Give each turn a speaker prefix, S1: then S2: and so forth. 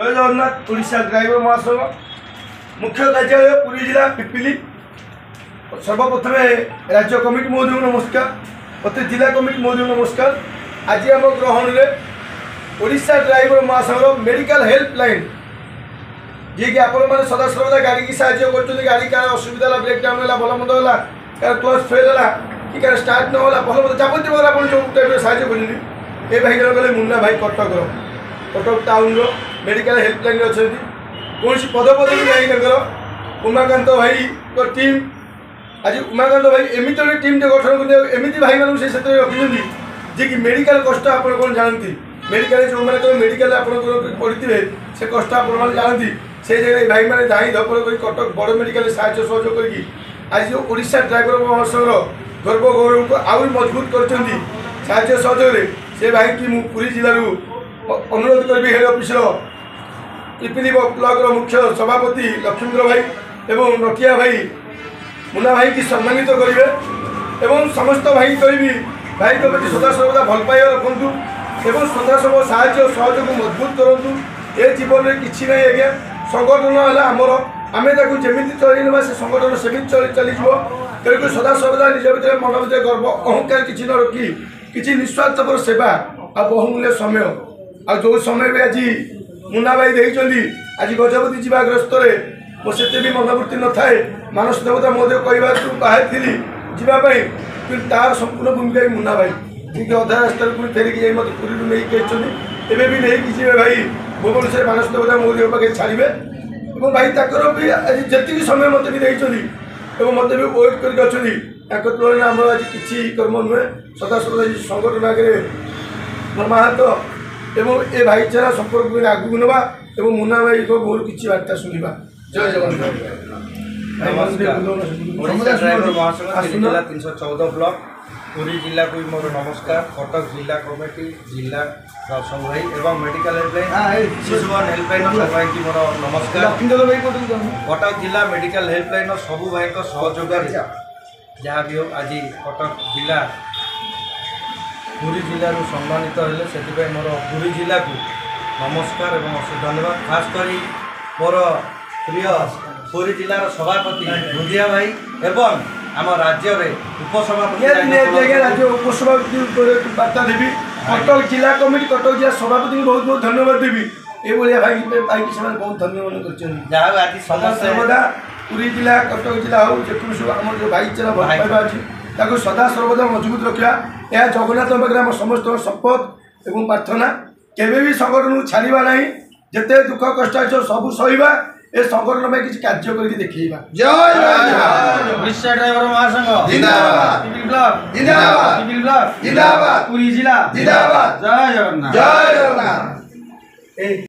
S1: जय जगन्नाथ ओडिशा ड्राइवर महासंघ मुख्य कार्यालय पुरी जिला पिपिली। सर्वप्रथम राज्य कमिटी महोदय नमस्कार, प्रत्येक जिला कमिटी महोदय नमस्कार। आज आम ग्रहण में ओडिशा ड्राइवर महासंघ मेडिकल हेल्पलाइन जी कि आपण मैंने सदा सर्वदा गाड़ी की साहाय्य कर गाड़ी का असुविधा ब्रेक डाउन है भल मंद है क्लच फेल है कि क्या स्टार्ट ना भल मंद जाबती आप जो टाइप साहय कर भाई गले मुन्ना भाई कटक टाउन मेडिकल हेल्पलाइन अच्छा कौन पदपदवी नहीं उमाकांत भाई को टीम आज उमाकांत भाई एमती गोटे टीम गठन करमती भाई मानक से रखी जी कि मेडिकल कष्ट आप जानती मेडिकल जो मैंने मेडिकल आप पढ़ी से कष्ट आप जानती से जगह भाई मैंने धाई धपड़ कर कटक बड़ मेडिकल साहय सहयोग करके आज जो ओडिशा ड्राइवर महासंघर गर्व गौरव को आहरी मजबूत कर सहयोग से भाई कि पुरी जिलू अनुरोध करी हेड ऑफिस पिपिली ब्लॉक मुख्य सभापति लक्ष्मींद्र भाई एवं नटिया भाई मुन्ना भाई की सम्मानित करेंगे एवं समस्त भाई करी भाई के प्रति सदा सर्वदा भल पाइबा रखु एवं सदा सब साहय सहयोग मजबूत करूँ। ए जीवन में किसी ना आज्ञा संगठन है आमर आम जमी चलवा से संगठन सेमती चलीज तेणुक सदा सर्वदा निज भर मन भर गर्व अहंकार किसी न रखी किसी निस्वार्थपर सेवा आ बहुमूल्य समय आ जो समय भी आज मुन्ना भाई देखते आज गजपति जावा ग्रस्त मोसे भी मनोवृत्ति न थाए मानस देवता महोदय कहवा बाहर थी जावाई कि तार संपूर्ण भूमिका मुन्ना भाई जी अधा रास्ता पुरी फेरिकी जाए मत पुरी नहीं कहते एवं भी नहीं जी भाई भुवनेश्वर मानस देवता महोदय पाखे छाड़े और भाई तर भी आज जी समय मत भी देखते मत भी वेट कर तुलन आम आज किसी कर्म नुहे सदा सर्वदा संगठन आगे मर्माहत एवं ए भाईचारा संपर्क में आगू ना और मुन्ना भाई को बहुत किसी वार्ता शुणा। जय जगन्नाथ।
S2: ड्राइवर महासंघ जिला 314 ब्लॉक पुरी जिला को मोर नमस्कार। कटक जिला कमिटी जिला सब भाई एवं मेडिकल हेल्पलाइन शिशुवन हेल्पलाइन सब भाई की मोर नमस्कार। कटक जिला मेडिकल हेल्पलाइन सब भाई सहयोग जहाँ भी हो आज कटक जिला पुरी जिलू सम्मानित हेले से मोर पुरी जिला को नमस्कार एवं अशेष धन्यवाद। खासकर मोर प्रिय पुरी जिलार सभापति भुजिया भाई एवं आम राज्य उपसभापति
S1: राज्य उपसभापति बार्ता देवी कटक जिला कमिटी कटक जिला सभापति को बहुत बहुत धन्यवाद देवी ये भाई भाई से बहुत धन्यवाद कर सर्वदा पुरी जिला कटक जिला हो जो आम जो भाईचारा भल पाइबा अच्छी सदा सर्वदा मजबूत रखा यह जगन्नाथ पाखे समस्त शपथ और प्रार्थना केवे भी संगठन छाड़ा ना जिते दुख कष्ट सब सहीबा ए संगठन में किसी कार्य करके देखा।
S3: जय ओडिशा ड्राइवर महासंघ जिंदाबाद, पिपिली ब्लॉक जिंदाबाद, पिपिली ब्लॉक जिंदाबाद, पुरी जिला जिंदाबाद। जय जगन्नाथ।